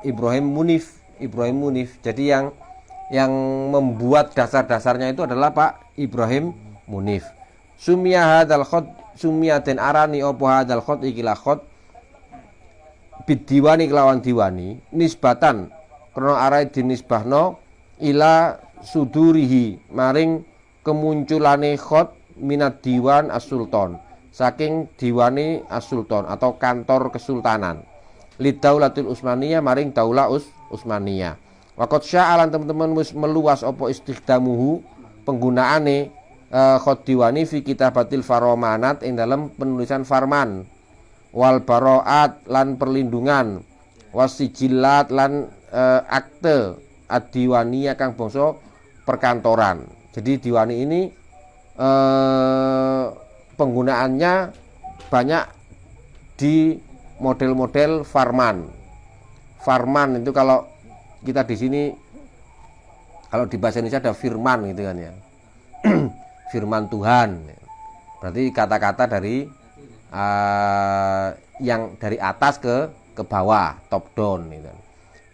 Ibrahim Munif. Jadi yang membuat dasar-dasarnya itu adalah Pak Ibrahim Munif. Sumia hadzal khot sumia den arani apa hadzal khot ikilah khot bidiwani kelawan diwani nisbatan krana arai dinisbahno ila sudurihi maring kemunculane khot minat diwan as-sultan saking diwani as-sultan atau kantor kesultanan lidaulatil Utsmaniyah maring daulah Utsmaniyah. Waqat sya'alan teman-teman wis meluas apa istikhdamuhu penggunaane khot diwani fi kitabatil faromanat ing dalam penulisan farman wal baroat lan perlindungan wasijillat lan akte ad-diwaniyah kang bangsa perkantoran. Jadi diwani ini penggunaannya banyak di model-model farman. Farman itu kalau kita di sini kalau di bahasa Indonesia ada firman gitu kan ya. Firman Tuhan. Berarti kata-kata dari yang dari atas ke bawah, top down gitu.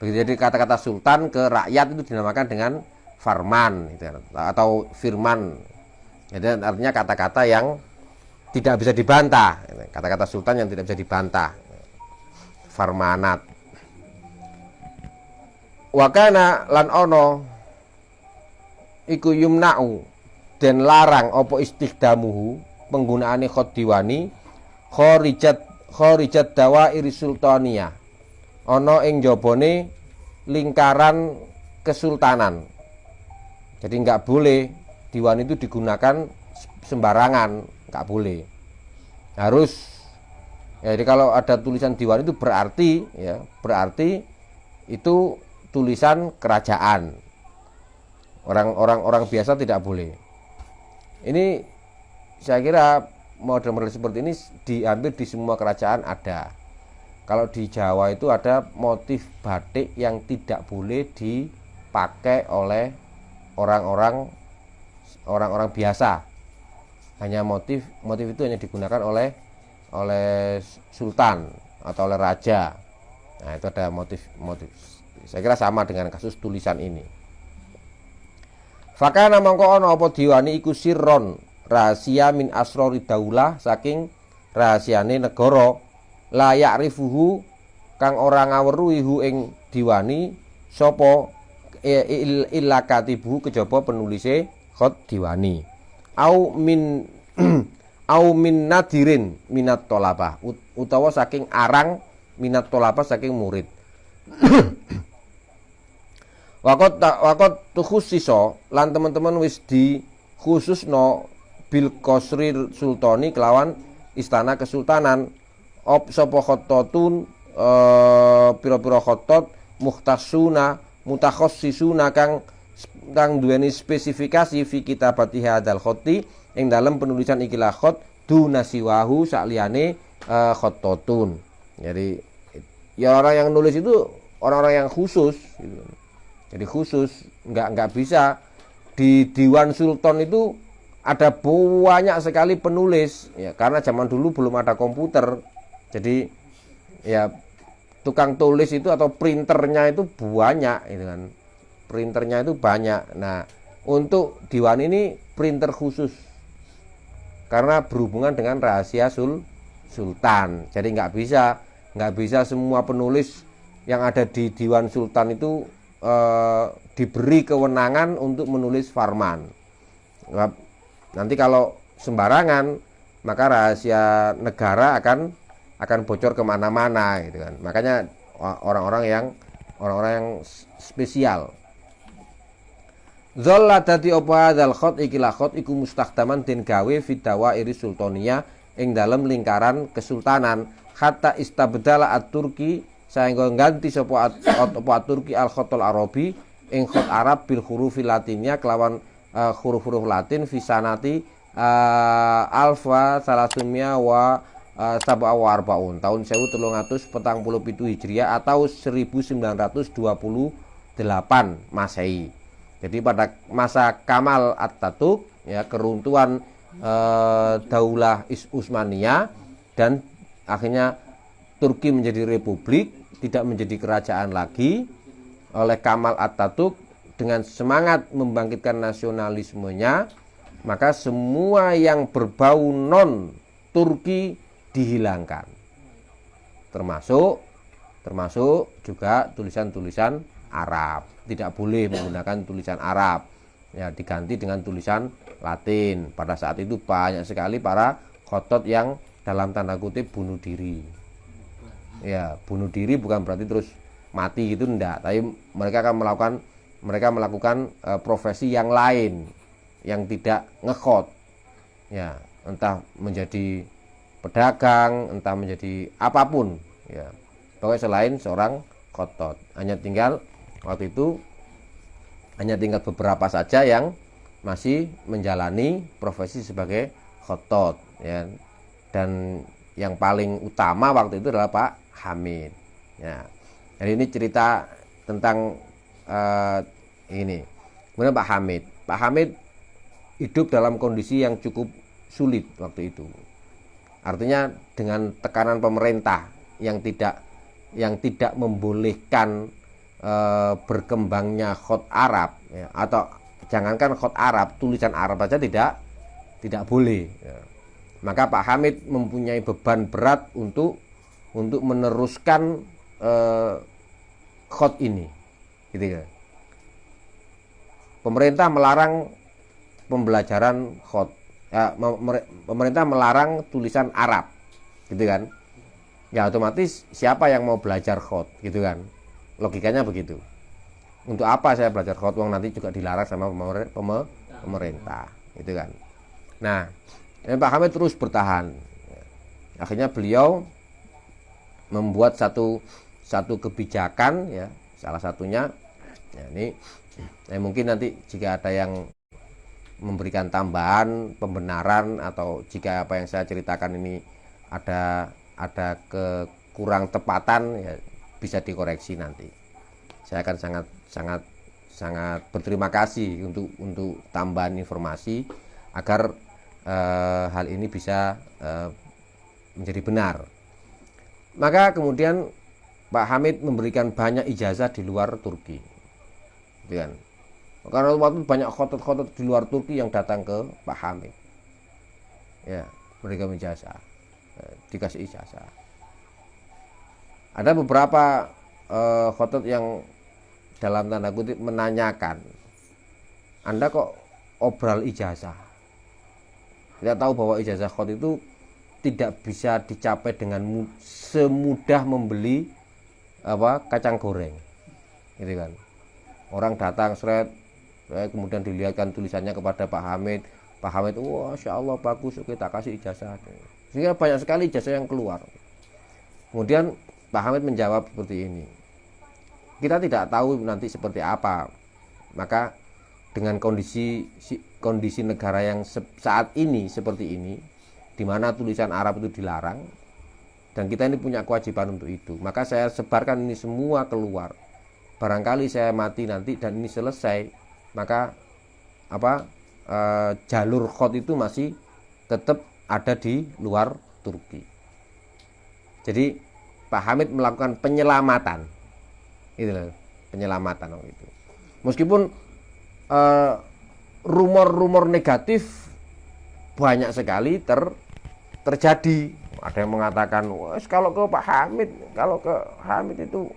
Begitu jadi kata-kata sultan ke rakyat itu dinamakan dengan farman gitu, atau firman. Jadi artinya kata-kata yang tidak bisa dibantah. Kata-kata sultan yang tidak bisa dibantah. Farmanat. Wakana lan ono iku yumna'u dan larang opo istikhdamuhu penggunaane khot diwani khorijat dawair sultaniyah ono ing jabone lingkaran kesultanan. Jadi nggak boleh diwani itu digunakan sembarangan, nggak boleh. Harus ya, jadi kalau ada tulisan diwani itu berarti itu tulisan kerajaan. Orang biasa tidak boleh. Ini saya kira model-model seperti ini diambil di semua kerajaan ada. Kalau di Jawa itu ada motif batik yang tidak boleh dipakai oleh orang-orang biasa. Hanya motif itu hanya digunakan oleh sultan atau oleh raja. Nah, itu ada motif. Saya kira sama dengan kasus tulisan ini. Fakana mangko ana apa diwani iku sirron rahasia min asrori daulah saking rahasiane negara la ya'rifuhu kang ora ngaweruhi hu ing diwani sapa illa katibu kejaba penulise khot diwani au min nadirin minat tolabah utawa saking arang minat tolabah saking murid. Wakot khusiso lan teman-teman wis di khususno bil qasri sultani kelawan istana kesultanan op sapa khottotun pira-pira khottot mukhtasuna mutakhassisuna kang duweni spesifikasi fi kitabati hadzal khotti ing dalam penulisan ikilah khot dunasiwahu sakliyane khottotun. Jadi ya orang yang nulis itu orang-orang yang khusus gitu. Jadi khusus, nggak bisa di Diwan Sultan itu ada banyak sekali penulis ya, karena zaman dulu belum ada komputer. Jadi ya tukang tulis itu atau printernya itu banyak gitu kan. Printernya itu banyak. Nah, untuk Diwan ini printer khusus. Karena berhubungan dengan rahasia sultan. Jadi nggak bisa semua penulis yang ada di Diwan Sultan itu diberi kewenangan untuk menulis farman. Nanti kalau sembarangan maka rahasia negara akan bocor kemana-mana gitu kan. Makanya orang-orang yang spesial. Zalla dadi apa hadzal khot ikilah khot iku mustakhdaman den gawe fidawa iri sultaniyah ing dalam lingkaran kesultanan hatta istabdala at-Turki saengga ganti sapa Turki al-khatul arabi ing khat Arab bil huruf latinnya kelawan huruf-huruf Latin fi sanati alfa salasumia wa sab'a wa arbaun tahun 1347 Hijriah atau 1928 Masehi. Jadi pada masa Kamal Ataturk ya keruntuhan Daulah Utsmaniyah dan akhirnya Turki menjadi republik tidak menjadi kerajaan lagi oleh Kamal Atatürk dengan semangat membangkitkan nasionalismenya, maka semua yang berbau non Turki dihilangkan, termasuk juga tulisan-tulisan Arab. Tidak boleh menggunakan tulisan Arab, ya, diganti dengan tulisan Latin. Pada saat itu banyak sekali para khotot yang dalam tanda kutip bunuh diri. Ya, bunuh diri bukan berarti terus mati gitu, enggak, tapi mereka melakukan profesi yang lain yang tidak ngekhot, ya, entah menjadi pedagang, entah menjadi apapun, ya, pokoknya selain seorang khotot. Waktu itu hanya tinggal beberapa saja yang masih menjalani profesi sebagai khotot, ya. Dan yang paling utama waktu itu adalah Pak Hamid, ya. Jadi ini cerita tentang ini. Kemudian Pak Hamid hidup dalam kondisi yang cukup sulit waktu itu. Artinya dengan tekanan pemerintah yang tidak membolehkan berkembangnya khot Arab, ya, atau jangankan khot Arab, tulisan Arab saja tidak boleh, ya. Maka Pak Hamid mempunyai beban berat untuk meneruskan khot ini, gitu ya. Pemerintah melarang pembelajaran khot, ya, pemerintah melarang tulisan Arab, gitu kan. Ya otomatis siapa yang mau belajar khot, gitu kan. Logikanya begitu. Untuk apa saya belajar khot, wong nanti juga dilarang sama pemerintah, gitu kan. Nah, Pak Hamid terus bertahan. Akhirnya beliau membuat satu kebijakan, ya, salah satunya, ya, ini mungkin nanti jika ada yang memberikan tambahan pembenaran atau jika apa yang saya ceritakan ini ada kekurang tepatan, ya, bisa dikoreksi nanti. Saya akan sangat berterima kasih untuk tambahan informasi agar hal ini bisa menjadi benar. Maka kemudian Pak Hamid memberikan banyak ijazah di luar Turki, gitu kan. Karena waktu banyak khotot-khotot di luar Turki yang datang ke Pak Hamid, ya, mereka ijazah, dikasih ijazah. Ada beberapa khotot yang dalam tanda kutip menanyakan, Anda kok obral ijazah? Kita tahu bahwa ijazah khot itu tidak bisa dicapai dengan semudah membeli kacang goreng, gitu kan. Orang datang seret, kemudian dilihatkan tulisannya kepada Pak Hamid. Pak Hamid, wah, Masya Allah, bagus, oke, tak kasih ijazah. Sehingga banyak sekali ijazah yang keluar. Kemudian Pak Hamid menjawab seperti ini, kita tidak tahu nanti seperti apa. Maka dengan kondisi negara yang saat ini seperti ini, di mana tulisan Arab itu dilarang, dan kita ini punya kewajiban untuk itu, maka saya sebarkan ini semua keluar. Barangkali saya mati nanti dan ini selesai, maka jalur khot itu masih tetap ada di luar Turki. Jadi Pak Hamid melakukan penyelamatan, itulah penyelamatan itu. Meskipun rumor-rumor negatif banyak sekali terjadi. Ada yang mengatakan, kalau ke Hamid itu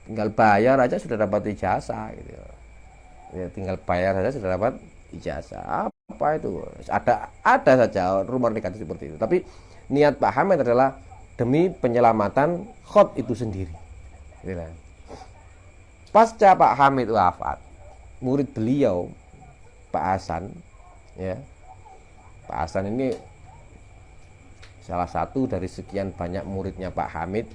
tinggal bayar aja sudah dapat ijazah, gitu. Ya, tinggal bayar saja sudah dapat ijazah. Apa itu? Ada saja rumor negatif seperti itu. Tapi niat Pak Hamid adalah demi penyelamatan khot itu sendiri. Gitu. Pasca Pak Hamid wafat, murid beliau Pak Hasan, ya, Pak Hasan ini salah satu dari sekian banyak muridnya Pak Hamid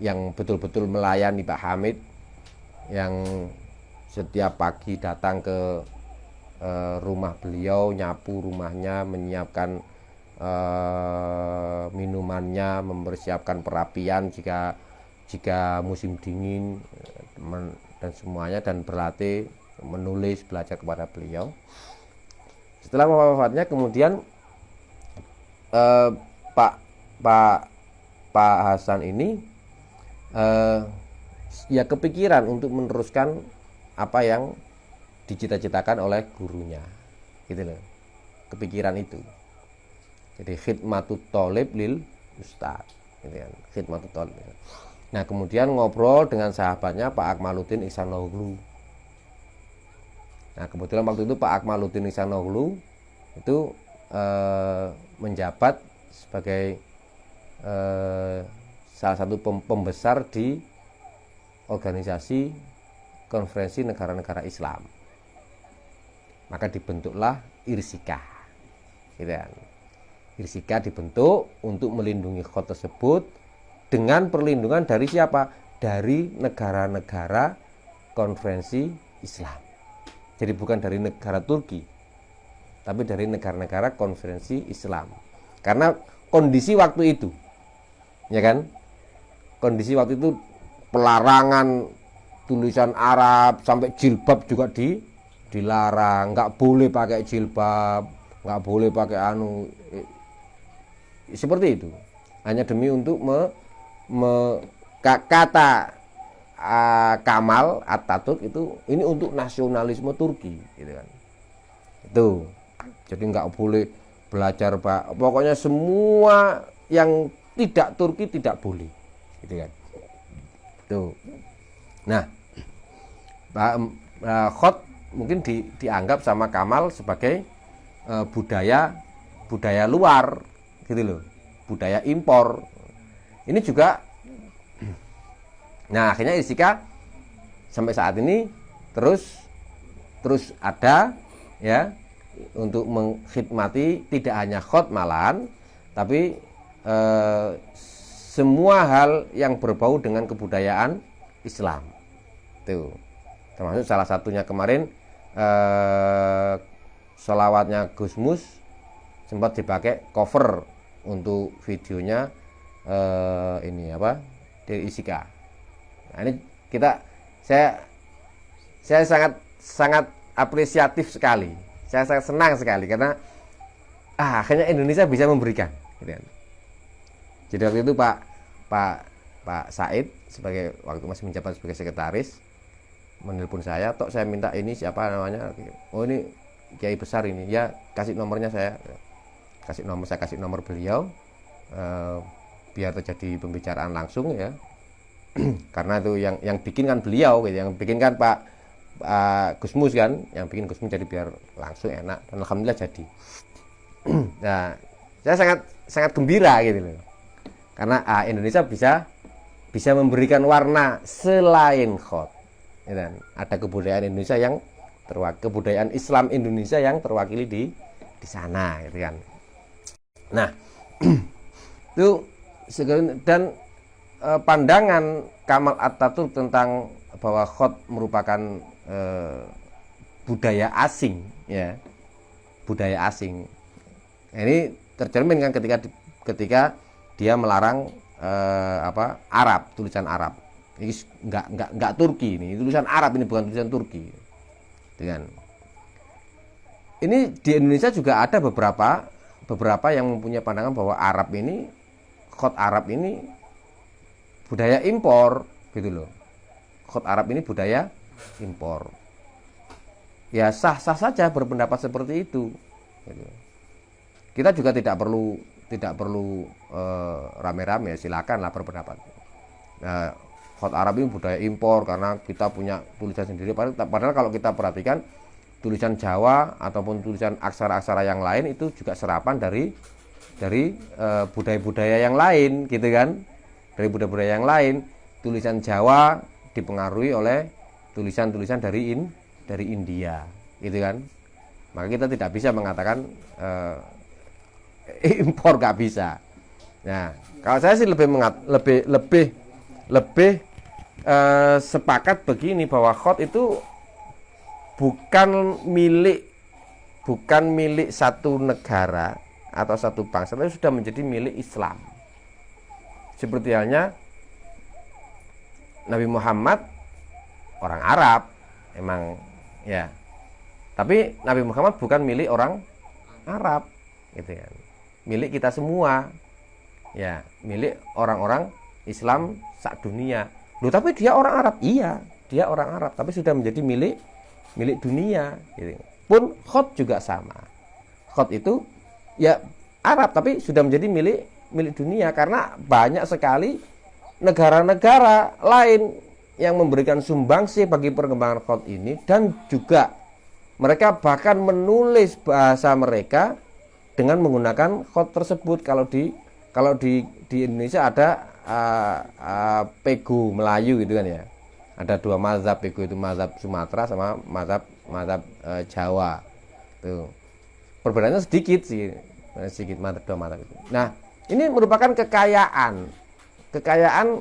yang betul-betul melayani Pak Hamid, yang setiap pagi datang ke rumah beliau, nyapu rumahnya, menyiapkan minumannya, mempersiapkan perapian jika musim dingin, dan semuanya, dan berlatih menulis, belajar kepada beliau. Setelah wafatnya kemudian Pak Pak Hasan ini ya kepikiran untuk meneruskan apa yang dicita-citakan oleh gurunya, gitu loh, kepikiran itu. Jadi khidmatut thalib lil ustad, gitu kan, khidmatut thalib. Nah kemudian ngobrol dengan sahabatnya Pak Akmaluddin Ihsanoglu. Nah kebetulan waktu itu Pak Akmaluddin Ihsanoglu itu menjabat sebagai salah satu pembesar di organisasi konferensi negara-negara Islam. Maka dibentuklah IRSIKA, gitu kan. IRSIKA dibentuk untuk melindungi khot tersebut dengan perlindungan dari siapa? Dari negara-negara konferensi Islam. Jadi bukan dari negara Turki, tapi dari negara-negara konferensi Islam. Karena kondisi waktu itu, ya kan? Kondisi waktu itu pelarangan tulisan Arab, sampai jilbab juga dilarang, nggak boleh pakai jilbab, nggak boleh pakai seperti itu. Hanya demi untuk kata Kamal Atatürk itu ini untuk nasionalisme Turki, gitu kan. Itu. Jadi nggak boleh belajar Pak. Pokoknya semua yang tidak Turki tidak boleh, gitu kan. Tuh. Nah, khot mungkin dianggap sama Kamal sebagai budaya luar, gitu loh, budaya impor. Ini juga. Nah akhirnya IRSIKA sampai saat ini terus ada, ya, untuk mengkhidmati tidak hanya khot malahan, tapi semua hal yang berbau dengan kebudayaan Islam. Tuh. Termasuk salah satunya kemarin sholawatnya Gus Mus sempat dipakai cover untuk videonya ini apa dari IRSIKA. Nah, ini saya sangat apresiatif sekali. Saya sangat senang sekali karena akhirnya Indonesia bisa memberikan, gitu kan. Jadi waktu itu Pak Said sebagai waktu masih menjabat sebagai sekretaris menelpon saya, "Tok, saya minta ini siapa namanya?" "Oh, ini kiai besar ini." "Ya, kasih nomornya." Saya kasih nomor beliau biar terjadi pembicaraan langsung, ya. Karena itu yang bikin kan beliau, gitu. Yang bikin kan Pak Gus Mus kan, yang bikin Gus Mus, jadi biar langsung enak, dan alhamdulillah jadi. Nah, saya sangat gembira, gitu loh. Karena Indonesia bisa memberikan warna selain khot. Ya, ada kebudayaan Indonesia yang kebudayaan Islam Indonesia yang terwakili di sana, gitu kan. Nah, itu dan pandangan Kamal Atatürk tentang bahwa khot merupakan budaya asing, ya, budaya asing. Ini tercermin kan ketika dia melarang Arab, tulisan Arab. Ini enggak Turki, ini tulisan Arab, ini bukan tulisan Turki. Dengan ini di Indonesia juga ada beberapa yang mempunyai pandangan bahwa Arab ini, khot Arab ini budaya impor, gitu loh. Khot Arab ini budaya impor. Ya sah-sah saja berpendapat seperti itu, gitu. Kita juga tidak perlu rame-rame, silakanlah berpendapat. Khot Arab ini budaya impor karena kita punya tulisan sendiri. Padahal kalau kita perhatikan tulisan Jawa ataupun tulisan aksara-aksara yang lain itu juga serapan dari budaya-budaya yang lain, gitu kan. Dari budaya-budaya yang lain, tulisan Jawa dipengaruhi oleh tulisan-tulisan dari India, gitu kan. Maka kita tidak bisa mengatakan impor, gak bisa. Nah, kalau saya sih lebih sepakat begini, bahwa khot itu bukan milik satu negara atau satu bangsa, tapi sudah menjadi milik Islam. Seperti halnya Nabi Muhammad orang Arab emang, ya, tapi Nabi Muhammad bukan milik orang Arab, gitu kan, milik kita semua. Ya, milik orang-orang Islam sak dunia. Loh, tapi dia orang Arab. Iya, dia orang Arab, tapi sudah menjadi milik dunia gitu. Pun khot juga sama. Khot itu ya Arab tapi sudah menjadi milik dunia karena banyak sekali negara-negara lain yang memberikan sumbangsi bagi perkembangan khot ini, dan juga mereka bahkan menulis bahasa mereka dengan menggunakan khot tersebut. Kalau di Indonesia ada pegu Melayu gitu kan ya. Ada dua mazhab pegu, itu mazhab Sumatera sama mazhab Jawa. Tuh. Perbedaannya sedikit sih, dua mazhab itu. Nah, ini merupakan kekayaan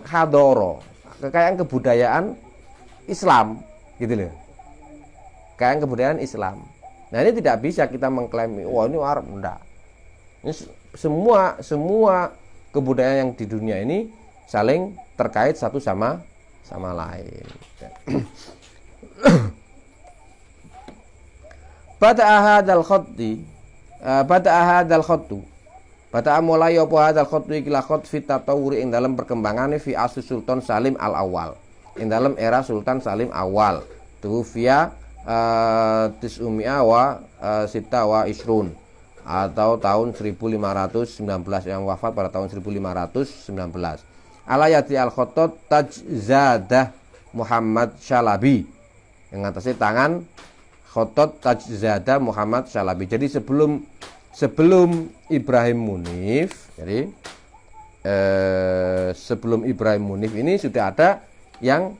hadoro, kekayaan kebudayaan Islam gitu loh. Kekayaan kebudayaan Islam. Nah, ini tidak bisa kita mengklaim, wah ini Arab, enggak. Ini semua kebudayaan yang di dunia ini saling terkait satu sama lain. Bada'a hadzal khottu. Bada'a mulai apa hadzal khottu iki la khot fit tatawuri ing dalam perkembangane fi asr Sultan Salim al-Awwal. Ing dalam era Sultan Salim awal. Tufiya tis'umia wa sita wa isrun, atau tahun 1519, yang wafat pada tahun 1519. Alayati al-Khattat Tajzadah Muhammad Syalabi, yang atasnya tangan Khattat Tajzadah Muhammad Syalabi. Jadi sebelum Ibrahim Munif, jadi sebelum Ibrahim Munif ini sudah ada yang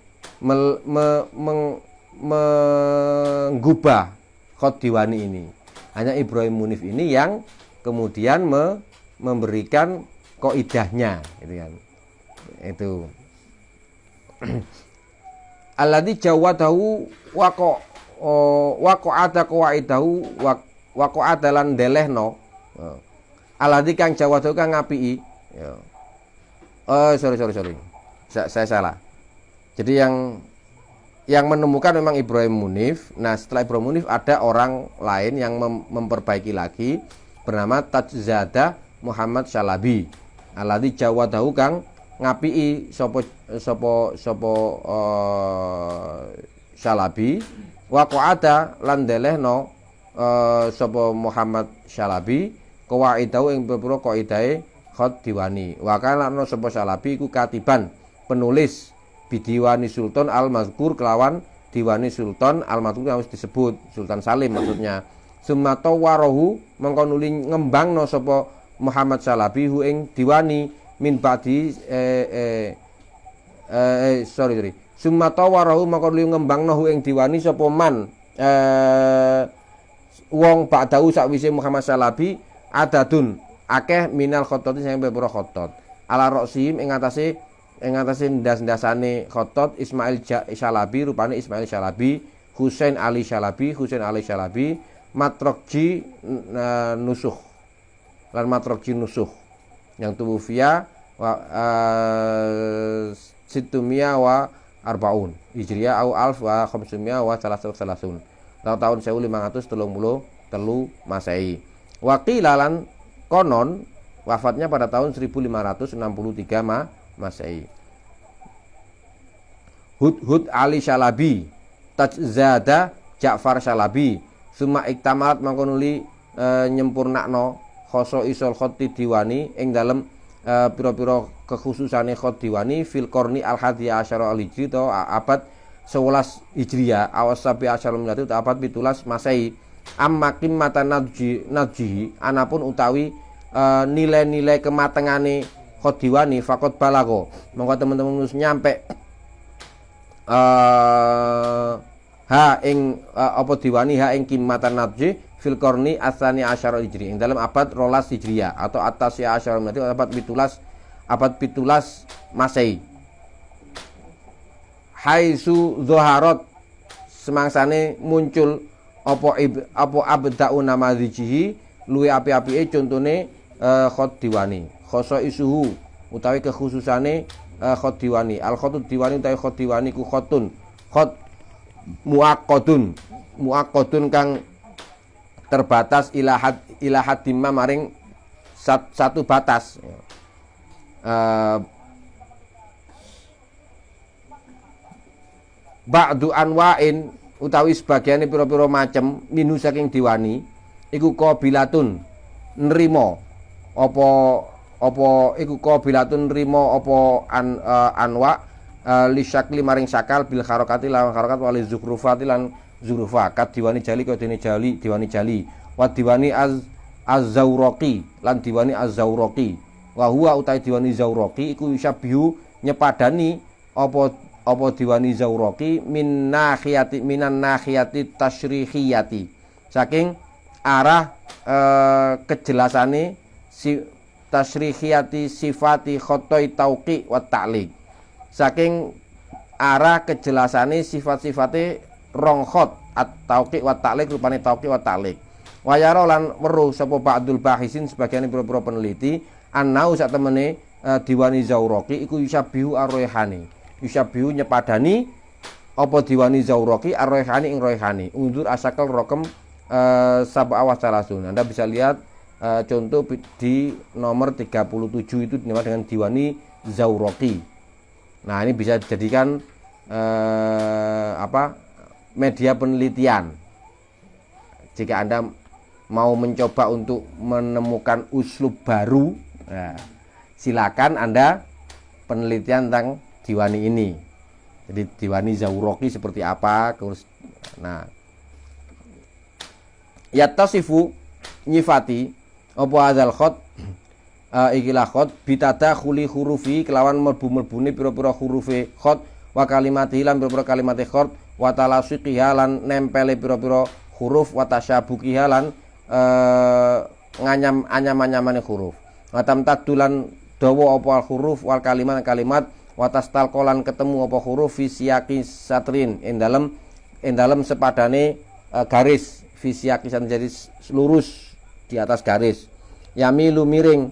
menggubah Khat Diwani ini. Hanya Ibrahim Munif ini yang kemudian memberikan kaidahnya, gitu kan. Itu alladzi jawadahu waqa'ata qawaidahu waqa'ata lan delehno, alladzi kang jawadahu kang ngapii ya. Sorry saya salah. Jadi yang menemukan memang Ibrahim Munif. Nah, setelah Ibrahim Munif ada orang lain yang memperbaiki lagi, bernama Tajzadah Muhammad Syalabi. Alladzi jawadahu kang ngapii sopo Syalabi, wa qa'ada lan delehno sopo Muhammad Syalabi qawaidahu ing pira qaidahe Khat Diwani. Wa kana no sopo Syalabi iku katiban, penulis bidiwani Sultan al-Mazkur, kelawan diwani Sultan al-Mazkur yang harus disebut Sultan Salim maksudnya. Summa tawarahu mengko nuli ngembangno sapa Muhammad Syalabi hu ing diwani min ba'di Summa tawarahu mengko nuli ngembangno hu ing diwani sapa man wong ba'dahu sakwise Muhammad Syalabi adadun akeh minal khotot sing pira khotot ala roksihim ing atase ndas-ndasane Khattat Ismail Syalabi, rupane Ismail Syalabi, Husain Ali Syalabi, Matrokji Nusuh lan Matrokji Nusuh yang tuwfiya Situmia wa Arbaun Hijriyah au alf wa khamsumia wa salasun tahun 1533 Masehi. Waqila lan konon wafatnya pada tahun 1563 Masehi. Hud Ali Syalabi, Tajzada Ja'far Syalabi, summa iktamalat mangkonuli nyempurnakno khoso isol khoti diwani ing dalem pira-pira kekhususane khot diwani fil qarni al-hadiyah asyara al-hijri atau abad 11 Hijriah awasabi asyara miladi atau abad 17 Masehi. Amma qimmatan nadji anapun utawi nilai-nilai kematengane khot diwani fakot balago monggo teman-teman harus nyampe apa diwani ing qimmatan nadji fil qarni asani asyara hijri ing dalam abad 12 Hijriah atau atasya asyara miladi abad 17 Masehi. Haitsu zaharat semangsane muncul apa abda'u namadhihi luwi api-apike contone khot diwani. Khoso isuhu utawi kekhususane khot diwani. Al khotut diwani utawi khot diwani ku khotun khot muaqqadun kang terbatas ilahat dimma maring satu batas. ba'du anwa'in utawi sebagiane pira-pira macem minu saking diwani iku qabilatun nrimo apa iku qabilatun nrimo apa anwa li syakli maring sakal bil harakati lawan harakat wali zukrufati lan zurufa kat diwani jali kaya dene jali diwani jali wa diwani az-zawraqi lan diwani az-zawraqi wa huwa utai diwani zawraqi iku yusabbihu nyepadani apa diwani zawraqi minan nahiyati tasyrihiyati saking arah kejelasane si tasyrihiyati sifati khottoi tauqi wa ta'liq saking arah kejelasane sifat-sifate rong khot at-tauqi wa ta'liq rupane tauqi wa ta'liq wa yara lan weruh sapa ba'dul bahisin sebagian pira-pira peneliti annau sak temene diwani zawraqi iku yusabbihu ar-raihani yusabbihu nyepadani apa diwani zawraqi ar-raihani ing raihani undur asakal raqam sab'a wa salasun. Anda bisa lihat contoh di nomor 37 itu dinamakan dengan diwani zawraqi. Nah, ini bisa dijadikan media penelitian. Jika Anda mau mencoba untuk menemukan uslub baru, nah, silakan Anda penelitian tentang diwani ini. Jadi diwani zawraqi seperti apa? Nah, yattasifu nyifati apa hadzal khot ikilah khot bitada khuli hurufi kelawan melbu-melbune pira-pira hurufe khot wa kalimati lan pira-pira kalimate khot wa talasiqiha lan nempele pira-pira huruf wa tasyabuqiha lan anyam-anyamane huruf wa tamtaddulan dawa apa huruf wal kalimat wa tastalqalan ketemu apa huruf fi siyaqi satrin ing dalem sepadane garis fisiyaki jadi lurus di atas garis yamilu miring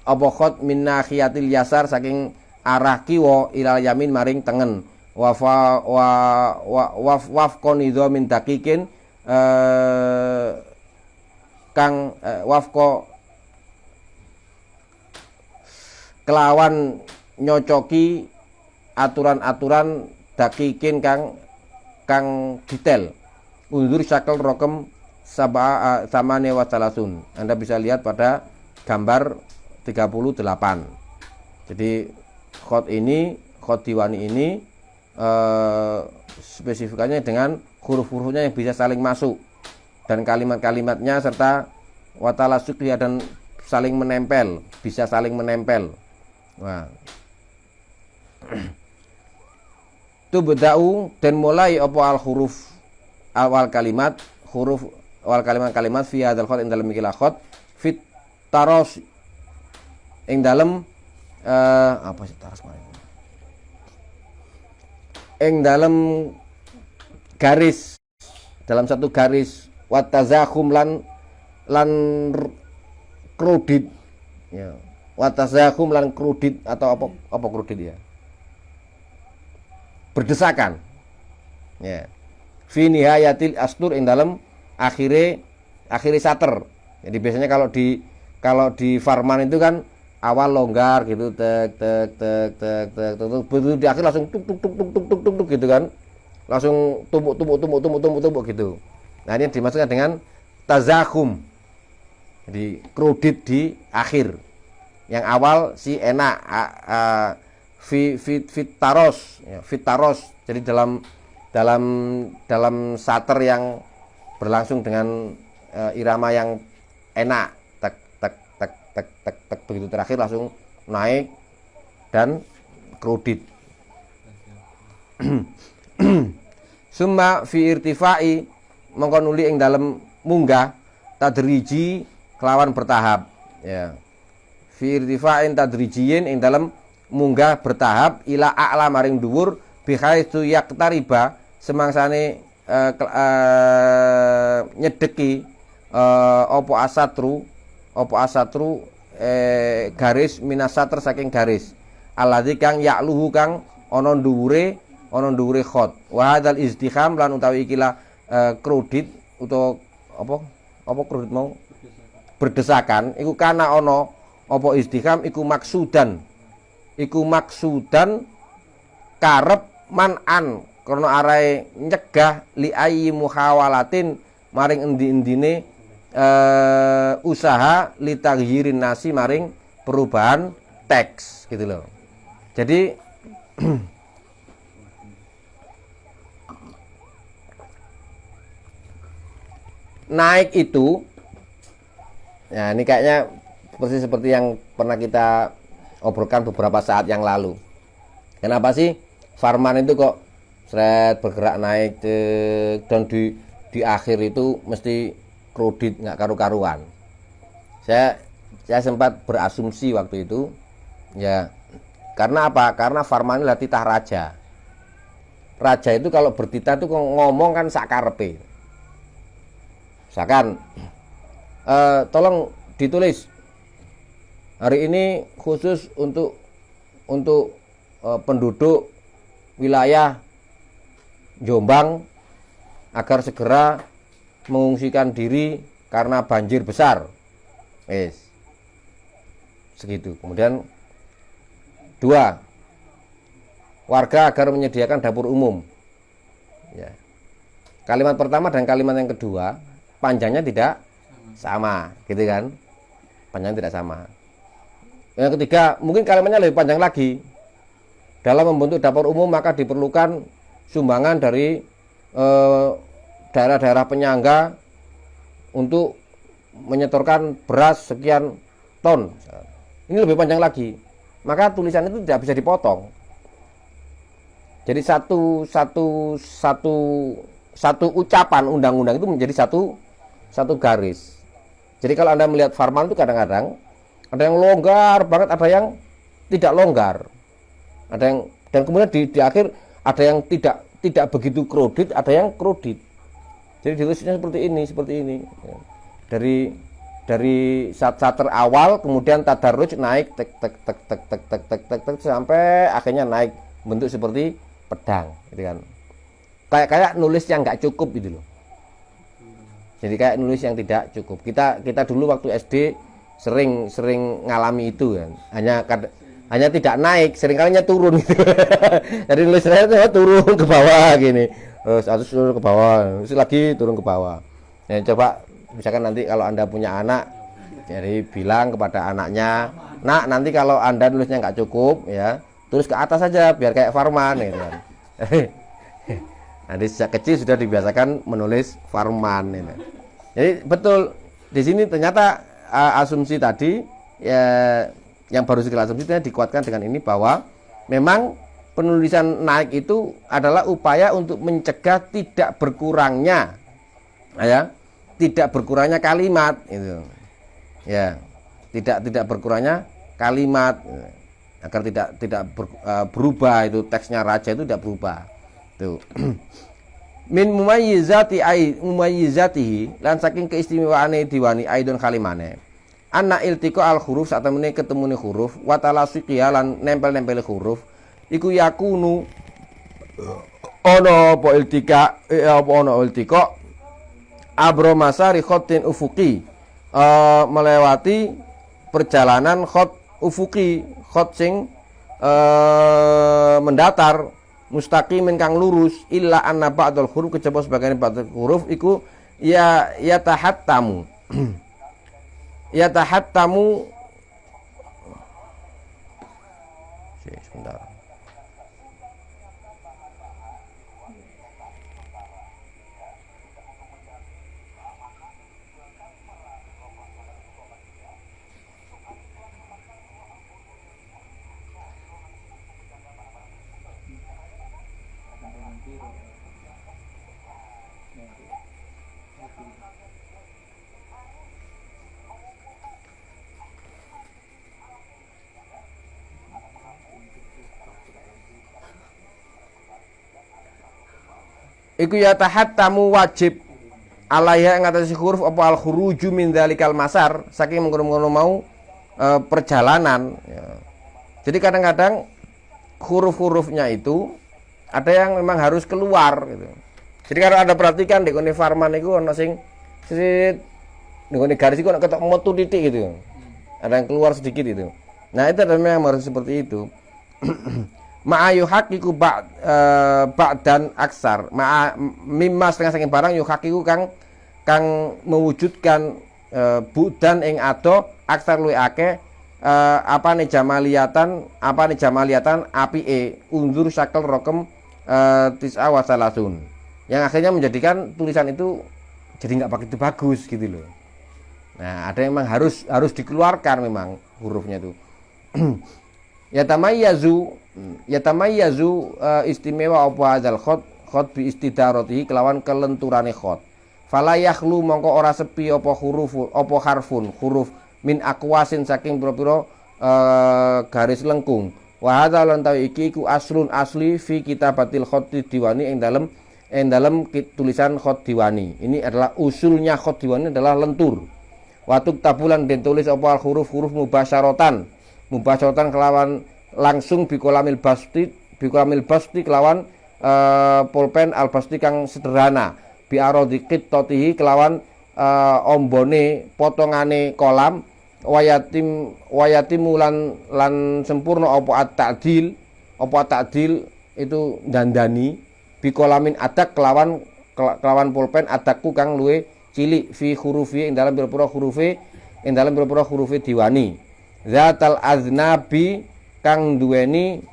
apa khot min nahiyatil yasar saking arah kiwa ilal yamin maring tengen wafqon idza min daqiqin kang wafqa kelawan nyocoki aturan-aturan daqiqin kang detail undur syakal rokem samane wa salasun. Anda bisa lihat pada gambar 38. Jadi khot diwani ini spesifikannya dengan huruf-hurufnya yang bisa saling masuk dan kalimat-kalimatnya serta wa talasuqiyah dan saling menempel, bisa saling menempel. Nah. Tubda'u dan mulai apa al huruf awal kalimat huruf awal kalimat fi hadzal khot ing dalem ikilah khot fit taros ing dalem apa sih taros kemarin ing dalem garis dalam satu garis wa tazakhum lan kredit ya wa tazakhum lan kredit atau apa kredit ya berdesakan ya fi nihayatil astur ing dalem akhire sater. Jadi biasanya kalau di Farman itu kan awal longgar gitu tek begitu di akhir langsung tuk gitu kan. Langsung tumbuk gitu. Nah, ini dimaksudkan dengan tazakhum. Jadi kredit di akhir. Yang awal si enak fitaros ya, fitaros. Jadi dalam sater yang berlangsung dengan irama yang enak tek begitu terakhir langsung naik dan kredit. Summa fi irtifai mongko nuli ing dalem munggah tadriji kelawan bertahap ya fi irtifa'in tadrijiyin ing dalem munggah bertahap ila a'la maring dhuwur bihaitsu yaqtariba semangsane nyedeki apa asatru garis minasatr saking garis alladzi kang ya'luhu kang ana dhuwure khot wa hadzal izdiham lan utawi ikilah kredit utawa apa kredit mau berdesakan iku kana ana apa izdiham iku maksudan karep man'an karena arai nyegah li ayyi muhawalatin maring endi-endine usaha li taghyirin nasi maring perubahan teks gitu loh. Jadi naik itu ya ini kayaknya seperti yang pernah kita obrolkan beberapa saat yang lalu. Kenapa sih Farman itu kok bergerak naik dan di akhir itu mesti kredit nggak karu-karuan. Saya sempat berasumsi waktu itu ya, karena apa? Karena Farman adalah titah raja. Raja itu kalau bertitah itu ngomong kan sakarepe. Misalkan tolong ditulis hari ini khusus untuk penduduk wilayah Jombang agar segera mengungsikan diri karena banjir besar. Segitu. Kemudian 2, warga agar menyediakan dapur umum. Ya. Kalimat pertama dan kalimat yang kedua panjangnya tidak sama, gitu kan? Panjangnya tidak sama. Yang ketiga, mungkin kalimatnya lebih panjang lagi. Dalam membentuk dapur umum maka diperlukan sumbangan dari daerah-daerah penyangga untuk menyetorkan beras sekian ton. Ini lebih panjang lagi. Maka tulisan itu tidak bisa dipotong. Jadi satu ucapan undang-undang itu menjadi satu garis. Jadi kalau Anda melihat Farman itu kadang-kadang ada yang longgar banget, ada yang tidak longgar. Ada yang, dan kemudian di akhir ada yang tidak begitu kredit, ada yang kredit. Jadi ditulisnya seperti ini. Dari satr awal kemudian tadarruj naik tek sampai akhirnya naik bentuk seperti pedang, gitu kan. Kayak nulis yang nggak cukup gitu loh. Jadi kayak nulis yang tidak cukup. Kita dulu waktu SD sering ngalami itu kan. Hanya tidak naik, seringkalinya turun gitu. Jadi nulisnya turun ke bawah gini. Terus turun ke bawah, terus lagi turun ke bawah. Ya, coba misalkan nanti kalau Anda punya anak, jadi bilang kepada anaknya, "Nak, nanti kalau Anda nulisnya nggak cukup ya, tulis ke atas saja biar kayak Farman," gitu kan. Nanti sejak kecil sudah dibiasakan menulis Farman ini. Jadi betul di sini ternyata asumsi tadi ya, yang baru sekali asumsi itu dikuatkan dengan ini bahwa memang penulisan naik itu adalah upaya untuk mencegah tidak berkurangnya kalimat itu. Ya, tidak berkurangnya kalimat agar tidak berubah itu teksnya raja itu tidak berubah. Tuh. Min mumayyizatihi lan saking keistimewaane diwani aidon kalimane. Anna iltiqa al huruf sak temene ketemune huruf wa talasiqiya lan nempel-nempel huruf iku yakunu ana apa iltiqa abro masari khotin ufuqi melewati perjalanan khot ufuqi, khot sing mendatar mustaqimin kang lurus illa anna ba'dul huruf kejaba sebagian ba'dul huruf iku yatahattamu sebentar. Iku yatahattamu wajib alaiha ing atase huruf apa al khuruju min dzalikal masar saking mengkono-mengkono mau perjalanan ya. Jadi kadang-kadang huruf-hurufnya itu ada yang memang harus keluar gitu. Jadi kalau Anda perhatikan di kone Farman iku ana sing sit di kone garis iku ana ketok metu titik gitu. ada yang keluar sedikit itu. Nah itu memang harus seperti itu. Ma'ayuhakiku ba'dan aksar mimma setengah barang yuhakiku kang mewujudkan budan ing ado aksar luwih akeh apane jamaliatan apike unzur syakal rokem tis'a wa salasun, yang akhirnya menjadikan tulisan itu jadi nggak begitu bagus gitu loh. Nah ada yang memang harus dikeluarkan memang hurufnya itu. Yatamayyazu istimewa apa hadzal khot bi istidaratihi kelawan kelenturane khot. Fala yakhlu mongko ora sepi apa harfun huruf min akwasin saking pira-pira garis lengkung. Wa hadza lan iki iku aslun asli fi kitabatil khoti diwani ing dalem tulisan khot diwani. Ini adalah usulnya khot diwani adalah lentur. Watuk tabulan den tulis apa huruf-huruf mubasyaratan kelawan langsung bikolamil basti kelawan pulpen al basti kang sederhana bi aradhiqit totihi kelawan ombone potongane kolam wayatimu lan sempurna apa at-ta'dil itu dandani bikolamin adak kelawan pulpen adakku kang luwe cilik fi hurufi ing dalam pira-pira hurufi diwani zatal aznabi kang duweni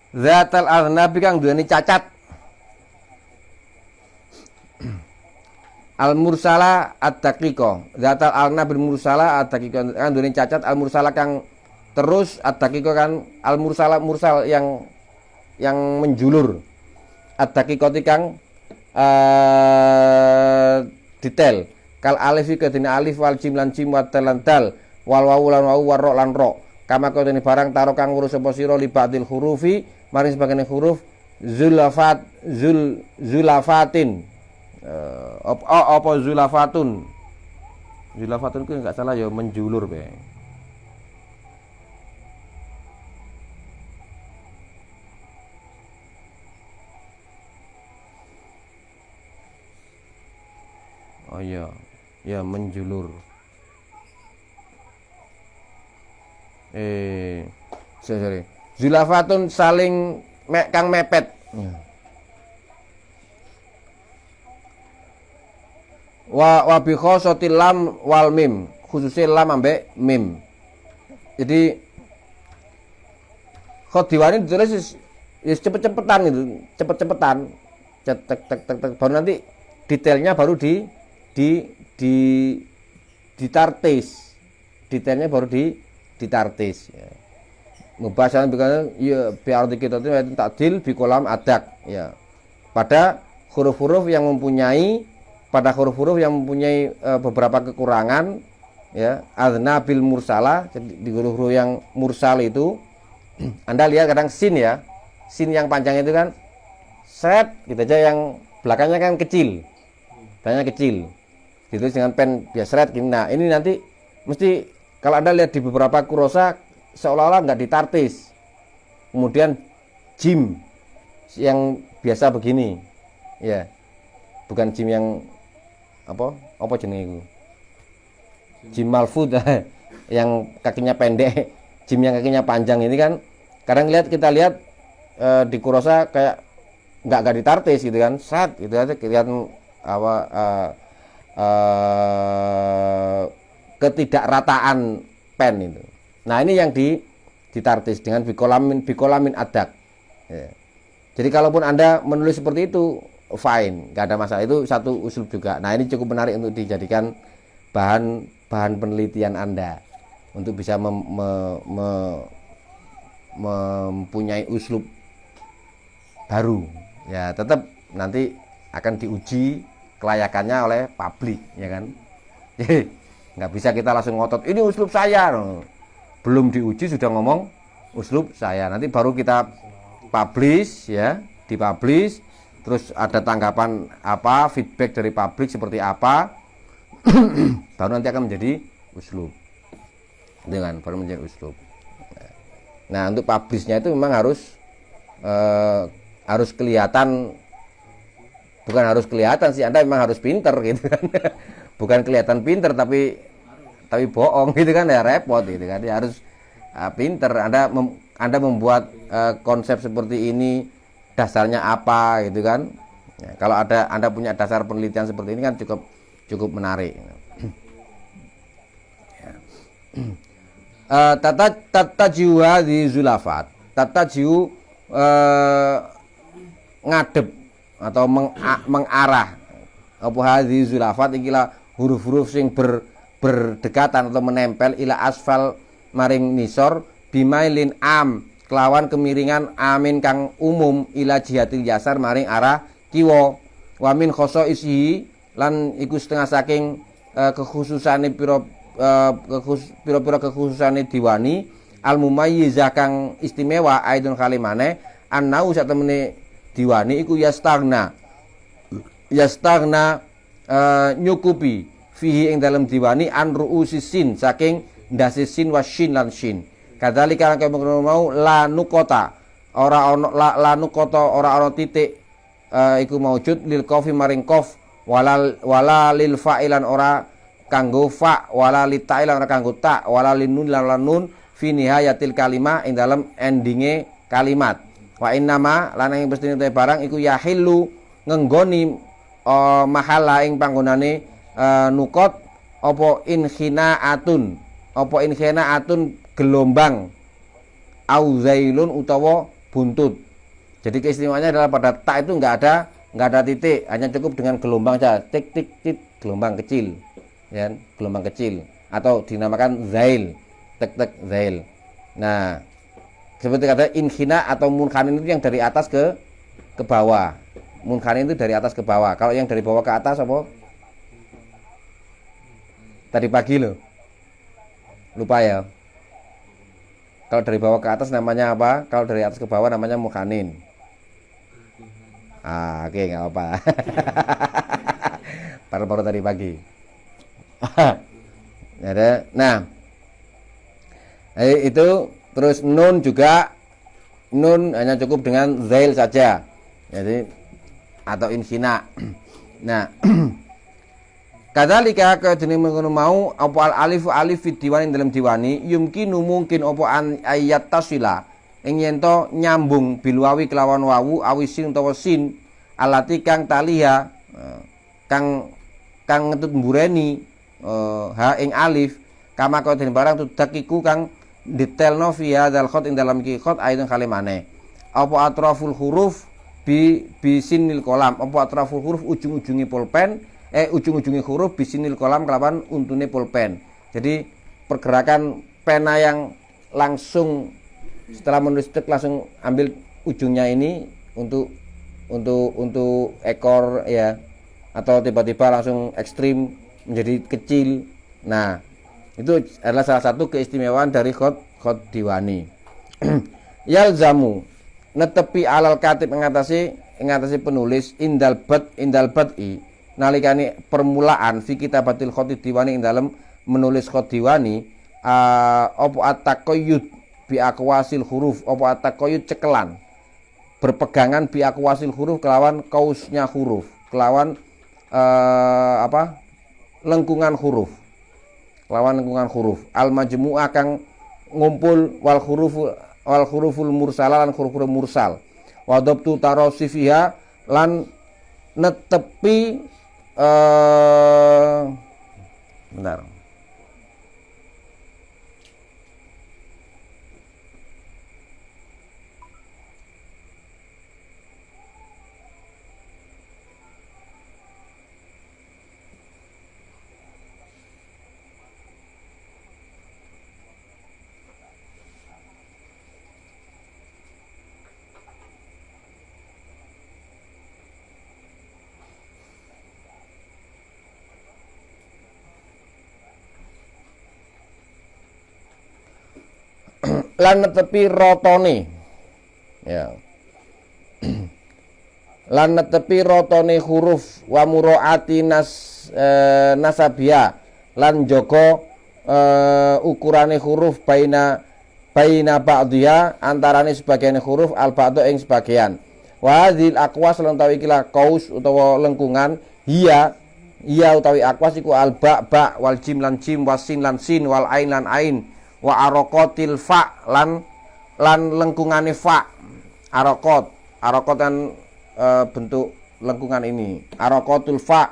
zatal aznabi kang duweni cacat al mursala ad-daqiqah zatal aznabil mursala ad-daqiqah kang duweni cacat al mursala kang terus ad-daqiqah kan al mursal yang menjulur ad-daqiqah kang detail kal alif kedene alif wal jim lan jim wa lan dal wal wawu lan wawu war lan ro kama kodene barang taro kang ngurus apa sira li ba'dil hurufi maring sebagian huruf zulafatin apa zulafatun itu enggak salah ya menjulur be. Oh iya ya menjulur sorry zulafatun saling kang mepet. Wa bi khosatil lam wal mim, khususnya lam ambek mim. Jadi khot diwani ditulis cepet-cepetan gitu, cepet-cepetan. Tek baru nanti detailnya baru ditartis. Detailnya baru ditartis ya. Mubasyaratan bikana ya biar kita itu takdil bikolam adak ya pada huruf-huruf yang mempunyai beberapa kekurangan ya aznabil mursala. Jadi di huruf-huruf yang mursal itu Anda lihat kadang sin ya, sin yang panjang itu kan set gitu aja, yang belakangnya kan kecil, banyak kecil ditulis dengan pen biasa red gini. Nah ini nanti mesti kalau Anda lihat di beberapa kurosa seolah-olah nggak ditartis, kemudian jim yang biasa begini ya, bukan jim yang apa jenenge itu jim malfud yang kakinya pendek, jim yang kakinya panjang ini kan kadang kita lihat di kurosa kayak nggak ditartis gitu kan, saat gitu aja kelihatan ketidakrataan pen itu. Nah ini yang ditartis dengan bikolamin adak ya. Jadi kalaupun Anda menulis seperti itu fine, nggak ada masalah, itu satu usul juga. Nah ini cukup menarik untuk dijadikan bahan penelitian Anda untuk bisa mempunyai uslub baru ya. Tetap nanti akan diuji kelayakannya oleh publik ya kan. Nggak bisa kita langsung ngotot ini uslub saya, belum diuji sudah ngomong uslub saya. Nanti baru kita publish ya, dipublish, terus ada tanggapan apa, feedback dari publik seperti apa, baru nanti akan menjadi uslub. Dengan baru menjadi uslub. Nah, untuk publishnya itu memang harus kelihatan, bukan harus kelihatan sih, Anda memang harus pinter gitu kan. Bukan kelihatan pinter tapi bohong gitu kan, ya repot gitu kan. Ya harus pinter. Anda membuat konsep seperti ini dasarnya apa gitu kan. Ya, kalau Anda punya dasar penelitian seperti ini kan cukup menarik. Tata jiwa di zulafat, tata jiwa ngadep atau mengarah apa hadhi zulafat ikilah huruf-huruf sing berdekatan atau menempel ila asfal maring nisor bimailin kelawan kemiringan amin kang umum ila jihatil yasar maring arah kiwa wamin khoso isi lan iku setengah saking kekhususane pira-pira kekhususane diwani al mumayyizah kang istimewa aidon kalimane annau sak temene diwani iku yastagna nyukupi fihi ing dalam diwani an ru'usisin saking ndase sin wasyin lan shin kadzalika kaya mau la nukota ora ana la nukota ora ana titik iku maujud lil qafi maring qaf wala lil fa'ilan ora kanggo fa wala litailan ora kanggo ta wala linun lan nun fi nihayatil kalimah ing dalam endinge kalimat wa innama lan ing pestine barang iku yahillu ngenggoni mahala ing panggonane nukot apa inkhinaatun gelombang auzailun utawa buntut. Jadi keistimewaannya adalah pada ta itu enggak ada titik, hanya cukup dengan gelombang saja, tik tik tik, gelombang kecil. Ya, gelombang kecil atau dinamakan zail, tek tek zail. Nah, seperti kata inkhina atau munkhanin itu yang dari atas ke bawah. Munkhanin itu dari atas ke bawah. Kalau yang dari bawah ke atas apa? Tadi pagi loh. Lupa ya. Kalau dari bawah ke atas namanya apa? Kalau dari atas ke bawah namanya munkhanin. Oke, nggak apa. Baru tadi pagi. Nah, itu terus nun juga, nun hanya cukup dengan zail saja, jadi atau insina. Nah, kadzalika kajening mengono mau apa al alif fi diwani dalam diwani yumkinu mungkin apa ayat tasila ing yen to nyambung bilwawi kelawan wawu awisin utawa sin alati kang taliha kang ngetut mbureni ha ing alif kama kau den barang tudakiku kang detailno fi hadzal khat ing dalam iki khat aidon kalimane apa atraful huruf bisinil kolam apa atraful huruf ujung-ujungi pulpen ujung-ujungi huruf bisinil kolam kelawan untune pulpen. Jadi pergerakan pena yang langsung setelah menulis tek langsung ambil ujungnya ini untuk ekor ya, atau tiba-tiba langsung ekstrim menjadi kecil. Nah, itu adalah salah satu keistimewaan dari khot diwani. Yalzamu netepi alal katib mengatasi penulis indal bad'i nalikani permulaan fi kitabatil khot diwani ing dalam menulis khot diwani apa at-taqayyud bi aqwasil huruf apa at-taqayyud cekelan berpegangan bi aqwasil huruf kelawan kausnya huruf kelawan lengkungan huruf al majmu'ah kang ngumpul wal huruful mursala lan huruf mursal wa dabtu tarasifiha lan netepi bentar. lan netepi rotone ya lan netepi rotone huruf wa muraati nasabia lan jaga ukurane huruf baina ba'dhiya antarane sebagian huruf al ba'du ing sebagian wa hadzil aqwas lan utawi ikilah qaus utawa lengkungan hiya utawi aqwas iku al ba wal jim lan jim wasin lan sin wal ain lan ain wa araqatil fa lan lengkungane fa araqat kan bentuk lengkungan ini araqatul fa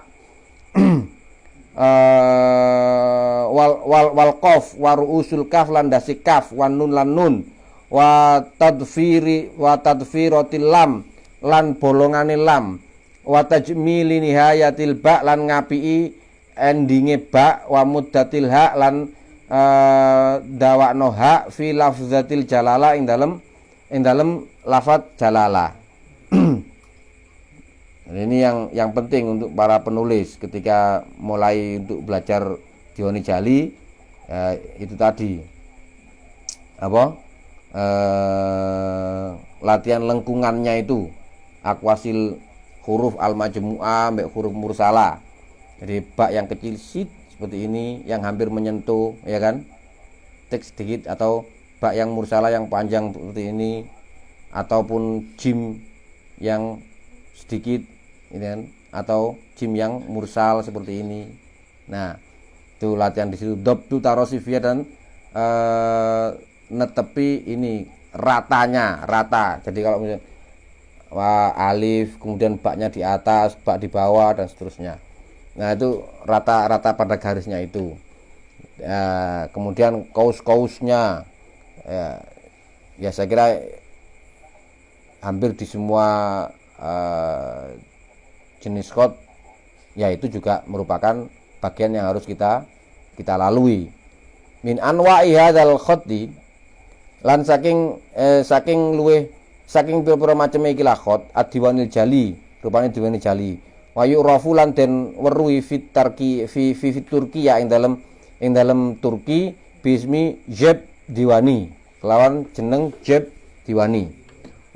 wal qaf wa ruusul kaf lan dasi kaf wan nun lan nun wa tadfiratil lam lan bolongane lam wa tajmili nihayatil ba lan ngapii endinge ba wa muddatil ha lan dawakno ha fi lafzatil jalala ing dalem lafaz jalala. Ini yang penting untuk para penulis ketika mulai untuk belajar Diwani Jali itu tadi latihan lengkungannya itu akwasil huruf al-majmu'ah sampai huruf mursala. Jadi bak yang kecil seperti ini yang hampir menyentuh ya kan teks sedikit atau bak yang mursala yang panjang seperti ini ataupun jim yang sedikit ini kan atau jim yang mursal seperti ini. Nah, itu latihan di situ dobtu tarosifiyah dan netepi ini rata. Jadi kalau misalnya alif kemudian baknya di atas, bak di bawah dan seterusnya. Nah, itu rata pada garisnya itu. Kemudian kaus-kausnya ya saya kira hampir di semua jenis khot ya itu juga merupakan bagian yang harus kita lalui. Min anwa'i hadzal khotti lan saking pira-pira maceme iki lah khot ad-diwanil jali rupane diwanil jali wa yu'rafu lan den weruhi fit Turki ya ing dalem Turki bismi jeb diwani kelawan jeneng jeb diwani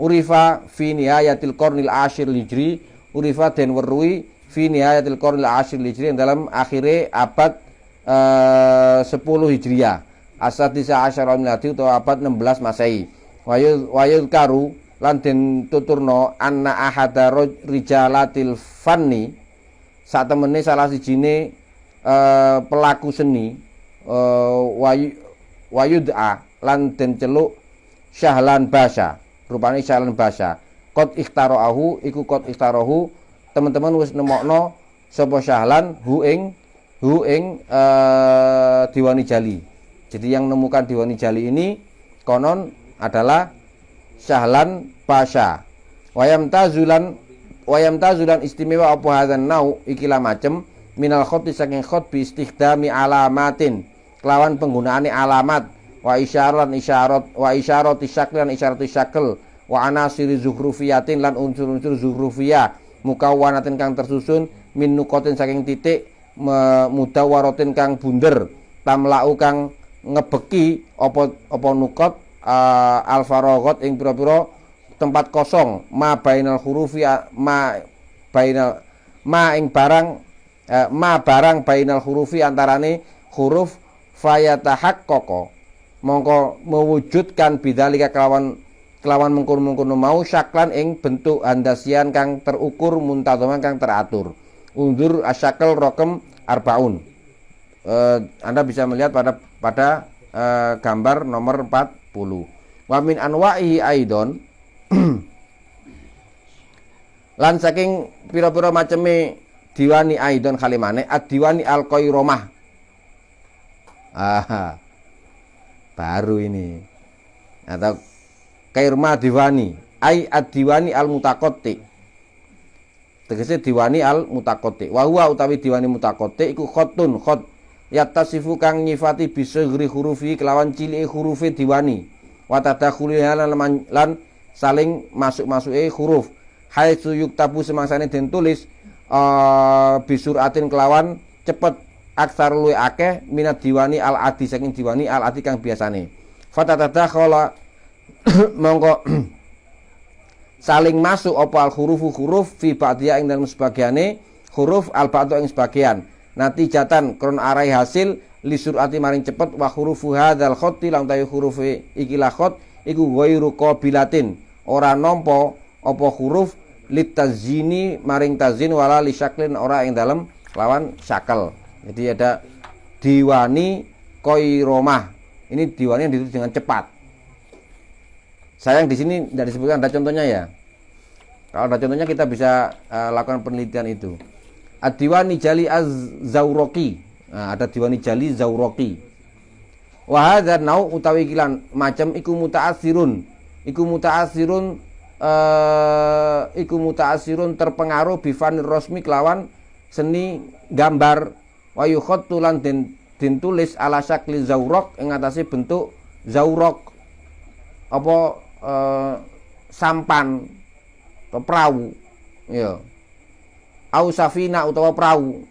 urifa fi nihayatil qarnil ashir hijri urifa den weruhi fi nihayatil qarnil ashir hijri dalam akhire abad 10 Hijriah asadisa asyara miladi utawa abad 16 Masehi wayul karu lan den tuturno anna ahada rijalatil fanni sak temene salah sijine pelaku seni wayud'a lan den celuk Syahlan Basha rupane Syahlan Basha qad ikhtarahu iku qad ikhtarahu teman-teman wis nemokno sapa Syahlan hu ing Diwani Jali. Jadi yang menemukan Diwani Jali ini konon adalah Syahlan Basha. Wayam tazulan istimewa apa hadzan nau ikilah macem minal khoti saking khot bi istikhdami alamatin kelawan penggunaane alamat wa isyarat syaklan isyarat syakl wa anasiri zuhrufiyatin lan unsur-unsur zuhrufiyah mukawwanatin kang tersusun min nuqatin saking titik mudawwaratin kang bunder tamlau kang ngebeki apa nuqat al-faraghat ing pira-pira tempat kosong ma bainal hurufi barang bainal hurufi antarane huruf fayatahaqqaqa mongko mewujudkan bidzalika kelawan mengkono-mengkono mau syaklan ing bentuk handasian kang terukur muntazaman kang teratur. Undur asyakal rokem arbaun. Anda bisa melihat pada gambar nomor 40. Wa min anwa'ihi aidon lan saking pira-pira maceme diwani aidon kalimane ad-diwani al-qairomah. Baru ini. Atau kairma diwani ai ad-diwani al-mutaqatti. Tegese diwani al-mutaqatti. Wa huwa utawi diwani mutaqatti iku khatun khat yattasifu kang nyifati bisagri hurufi kelawan cilike hurufe diwani. Wa tadakhuliha lan saling masuk-masuke huruf. Haitsu yuktabu semangsane den tulis bisuratin kelawan cepet aksar luwih akeh minat diwani al-adi saking diwani al-adi kang biasane. Fatatadakhala mongko saling masuk apa al huruf fi ba'dhiha ing dalam sebagiane huruf al ba'du ing sebagian natijatan kron arai hasil li surati maring cepet wa hurufu hadzal khatti lan tayu huruf iki la khat iku ghairu qabilatin ora nampa apa huruf litazini maring tazin wala li syaklin ora ing dalam lawan syakal. Jadi ada diwani qairomah. Ini diwani yang ditulis dengan cepat. Sayang di sini tidak disebutkan ada contohnya ya. Kalau ada contohnya kita bisa lakukan penelitian itu. Ad-diwani jali az-zawraqi. Nah, ada diwani jali zawraqi. Wa hadza nau utawi kilan macam iku muta'assirun. Iku muta'assirun terpengaruh bifanir rosmi kelawan seni gambar wa yukhattu lan den tulis ala syakli zawraq ing atase bentuk zawraq apa sampan atau perahu ya au safina utawa perahu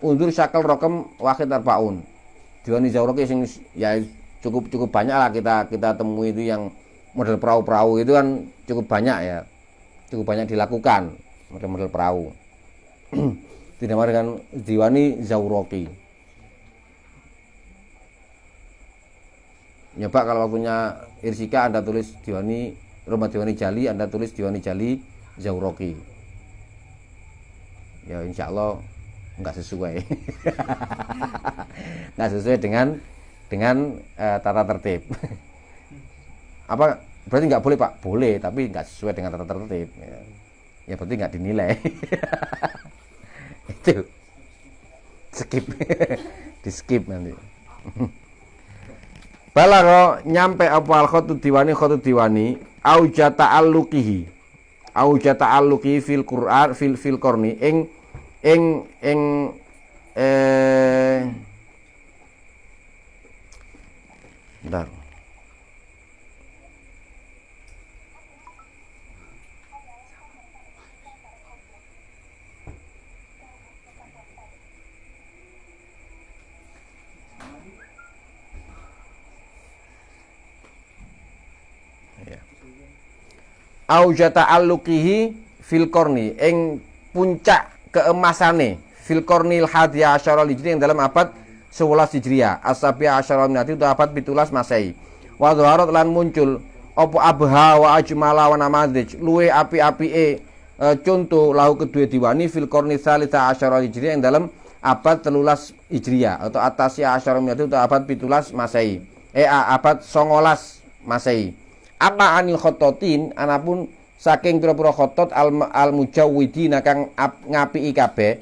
undur syakal rokem wakid arbaun diwani zawraq sing ya cukup banyak lah kita temui itu yang model perahu itu kan cukup banyak dilakukan model perahu dinamakan diwani zawraqi. Nyoba kalau punya Irsika Anda tulis diwani rumah diwani jali, Anda tulis diwani jali zawraqi. Ya insya Allah nggak sesuai. Nggak sesuai dengan tata tertib. Apa berarti nggak boleh Pak? Boleh, tapi nggak sesuai dengan tata tertib. Ya berarti nggak dinilai. Itu skip. Di skip nanti. Balagha nyampe apa al khatu diwani auja ta'alluqihi fil Qur'an fil qarni ing bentar. Auja ta'alluqihi fil qarni ing puncak keemasane fil qarnil hadiah asyara hijri yang dalam abad 11 Hijriah asabiah asyara minati itu abad 17 Masehi wa dhaharat lan muncul apa abha wa ajmala wa namadij luwe api-apike contoh lahu kedua diwani fil qarni salisa asyara Hijriah yang dalam abad 13 Hijriah atau atasya asyara minati itu abad 17 Masehi abad 19 Masehi. Apa anil khototin anapun saking pira-pira khotot al mujawwidina kang ngapiki kabeh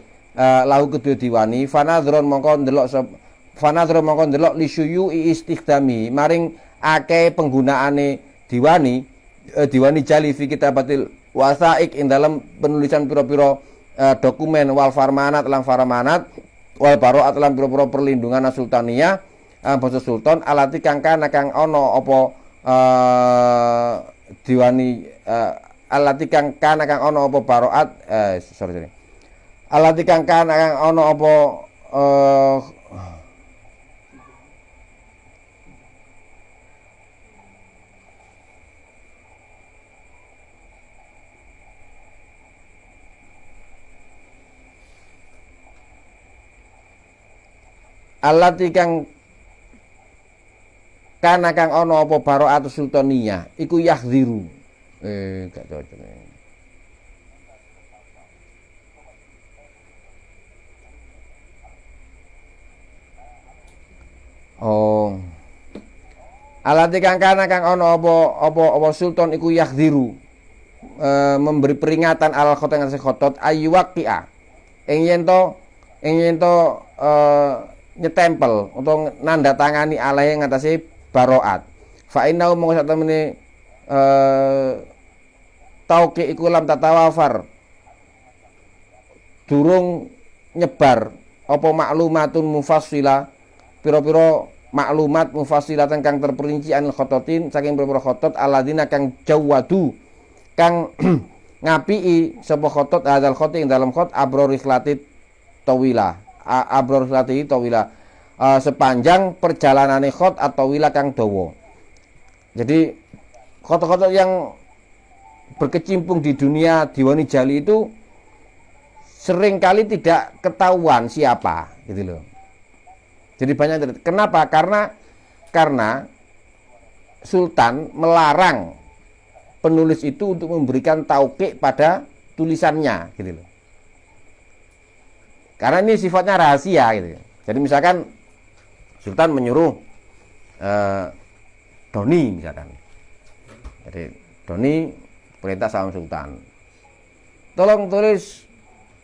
lahu kedua diwani fanadron mongko ndelok li syuyu istikhdami maring akeh penggunaane diwani jali fi kitabatil wasaik ing dalam penulisan pira-pira dokumen wal farmanat lan farmanat wal baroat lan pira-pira perlindungan sultaniyah basa sultan alati kang kana kang ana apa diwani alati kang kana kang ana apa baroat alati kang kana kang ana apa alati kang kana kang ana apa baro'atu sultaniyah iku yakhziru gak cocok. Oh alati kang kana kang ana apa sultan iku yakhziru memberi peringatan al khotot ngasih khotot ayyuwaqi'a ing yen to nyetempel untuk nanda tangani alai ngatasi baroat fa innahu mongko sak temene tauqi iku lam tatawafar durung nyebar apa maklumatun mufassila pira-pira maklumat mufassilatan kang terperinci anil khototin saking pira-pira khotot alladzina kang jawadu kang ngapii sapa khotot hadzal khoti ing dalam khot abror ikhlati tawila sepanjang perjalanane khot atau wila kang dawa Jadi khotot-khotot yang berkecimpung di dunia Diwani Jali itu seringkali tidak ketahuan siapa, gitu loh. Jadi banyak. Kenapa? Karena Sultan melarang penulis itu untuk memberikan taukik pada tulisannya, gitu loh. Karena ini sifatnya rahasia, gitu. Jadi misalkan Sultan menyuruh Doni misalkan. Jadi Doni perintah sama Sultan, tolong tulis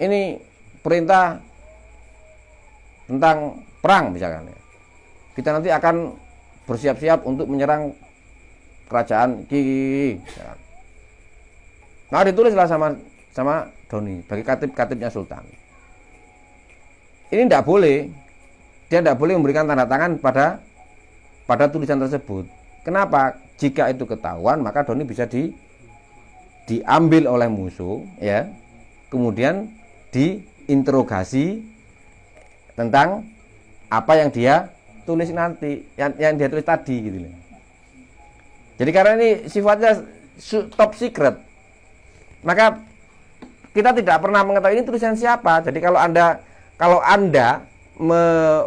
ini perintah tentang perang misalkan. Kita nanti akan bersiap-siap untuk menyerang kerajaan Ki. Nah, ditulislah sama Doni bagi katib-katibnya Sultan. Ini tidak boleh. Dia tidak boleh memberikan tanda tangan pada tulisan tersebut. Kenapa? Jika itu ketahuan, maka Doni bisa diambil oleh musuh, ya. Kemudian diinterogasi tentang apa yang dia tulis nanti, yang dia tulis tadi, gitu. Jadi karena ini sifatnya top secret, maka kita tidak pernah mengetahui ini tulisan siapa. Jadi kalau anda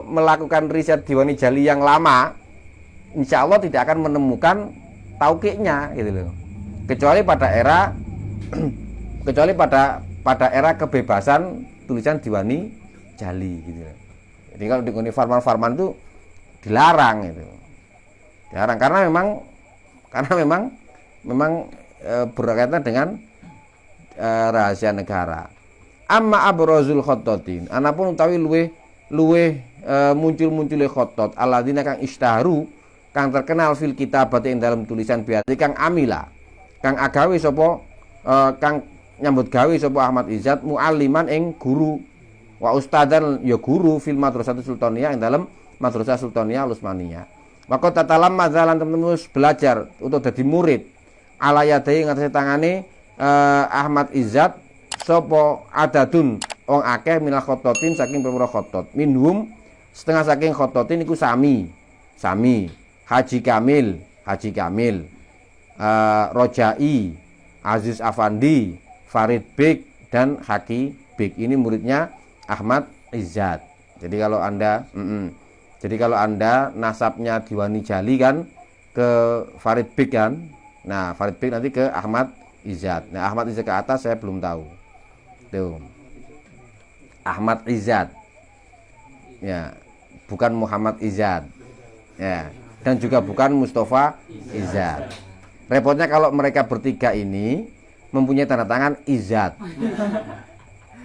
melakukan riset Diwani Jali yang lama, insya Allah tidak akan menemukan taukiknya, gitu loh. Kecuali pada era kebebasan tulisan Diwani Jali, gitu loh. Jadi kalau di Farman itu dilarang, itu dilarang karena memang berkaitan dengan rahasia negara. Amma abrozul khototin, anapun utawi luwe muncul-muncule khotot alladzina kang istaharu kang terkenal fil kitabati ing dalam tulisan biati kang amila kang agawe sapa kang nyambut gawe sapa Ahmad Izzat mualliman ing guru wa ustadzan ya guru fil madrasah sultaniyah ing dalam madrasah sultaniyah Utsmaniyah. Maka tatalam mazalan teman-teman belajar untuk jadi murid alayadai ngatasi tangane Ahmad Izzat sapa adadun wong akeh minal khototin saking pira khotot minhum setengah saking khototin iku sami Haji Kamil Rojai Aziz Afandi Farid Bek dan Haki Bek. Ini muridnya Ahmad Izzat. Jadi kalau anda nasabnya Diwani Jali kan ke Farid Bek kan, nah Farid Bek nanti ke Ahmad Izzat. Nah Ahmad Izzat ke atas saya belum tahu. Tuh. Ahmad Izzat. Ya, bukan Muhammad Izzat. Ya, dan juga bukan Mustafa Izzat. Repotnya kalau mereka bertiga ini mempunyai tanda tangan Izzat.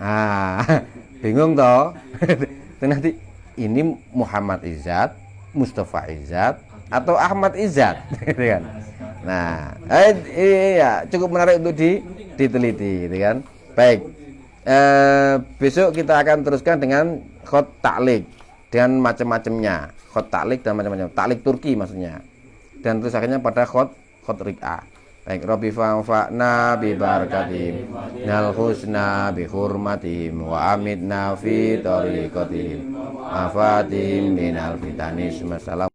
Ah, bingung toh? Nanti ini Muhammad Izzat, Mustafa Izzat atau Ahmad Izzat, gitu kan? Nah, iya cukup menarik untuk diteliti, gitu kan? Baik. Besok kita akan teruskan dengan khot ta'liq dengan macam-macamnya, khot ta'liq dan macam-macam, ta'liq Turki maksudnya, dan terus akhirnya pada khot ri'ah. Baik, Rabbi fa'na bi barakatim nal husna bi hurmatim wa amitna fi tariqatim afatim minal fitanis. Wassalamu